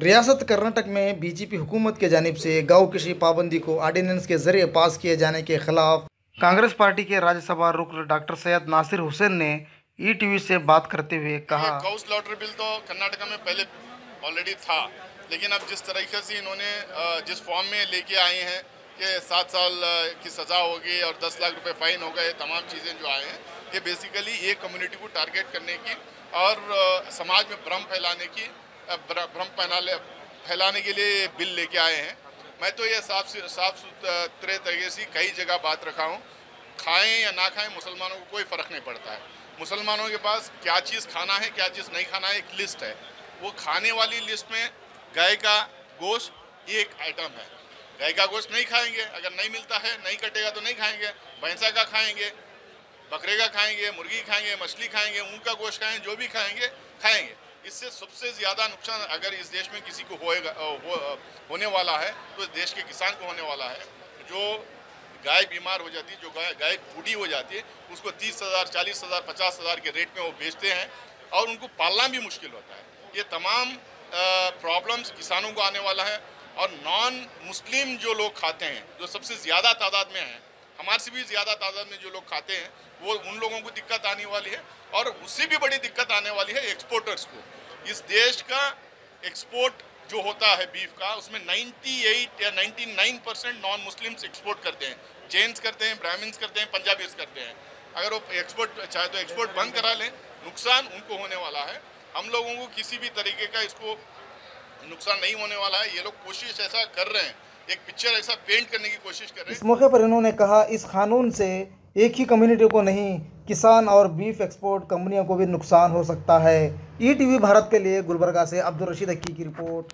रियासत कर्नाटक में बीजेपी हुकूमत की जानिब से गौ कृषि पाबंदी को ऑर्डिनेंस के जरिए पास किए जाने के खिलाफ कांग्रेस पार्टी के राज्यसभा रुकन डॉक्टर सैयद नासिर हुसैन ने ईटीवी से बात करते हुए कहा, गौ स्लॉटर बिल तो कर्नाटक में पहले ऑलरेडी था, लेकिन अब जिस तरीके से इन्होंने जिस फॉर्म में लेके आए हैं कि 7 साल की सज़ा होगी और 10 लाख रुपए फाइन होगा, ये तमाम चीज़ें जो आए हैं ये बेसिकली एक कम्युनिटी को टारगेट करने की और समाज में भ्रम फैलाने के लिए बिल लेके आए हैं। मैं तो ये साफ सुथरे तरीके से कई जगह बात रखा हूँ, खाएं या ना खाएं मुसलमानों को कोई फ़र्क नहीं पड़ता है। मुसलमानों के पास क्या चीज़ खाना है क्या चीज़ नहीं खाना है एक लिस्ट है। वो खाने वाली लिस्ट में गाय का गोश्त एक आइटम है। गाय का गोश्त नहीं खाएंगे, अगर नहीं मिलता है नहीं कटेगा तो नहीं खाएंगे। भैंसा का खाएंगे, बकरे का खाएंगे, मुर्गी खाएंगे, मछली खाएंगे, ऊँट का गोश्त खाएंगे, जो भी खाएंगे खाएंगे। इससे सबसे ज़्यादा नुकसान अगर इस देश में किसी को होने वाला है तो इस देश के किसान को होने वाला है। जो गाय बीमार हो जाती है, जो गाय बूढ़ी हो जाती है, उसको 30,000, 40,000, 50,000 के रेट में वो बेचते हैं और उनको पालना भी मुश्किल होता है। ये तमाम प्रॉब्लम्स किसानों को आने वाला है। और नॉन मुस्लिम जो लोग खाते हैं, जो सबसे ज़्यादा तादाद में हैं, हमारे से भी ज़्यादा तादाद में जो लोग खाते हैं, वो उन लोगों को दिक्कत आने वाली है। और उससे भी बड़ी दिक्कत आने वाली है एक्सपोर्टर्स को। इस देश का एक्सपोर्ट जो होता है बीफ का, उसमें 98 या 99% नॉन मुस्लिम्स एक्सपोर्ट करते हैं। जैन्स करते हैं, ब्राह्मण्स करते हैं, पंजाबीज करते हैं। अगर वो एक्सपोर्ट चाहे तो एक्सपोर्ट बंद करा लें, नुकसान उनको होने वाला है। हम लोगों को किसी भी तरीके का इसको नुकसान नहीं होने वाला है। ये लोग कोशिश ऐसा कर रहे हैं, एक पिक्चर ऐसा पेंट करने की कोशिश कर रहे हैं। इस मौके पर इन्होंने कहा, इस कानून से एक ही कम्युनिटी को नहीं, किसान और बीफ एक्सपोर्ट कंपनियों को भी नुकसान हो सकता है। ईटीवी भारत के लिए गुलबर्गा से अब्दुल रशीद हक्की की रिपोर्ट।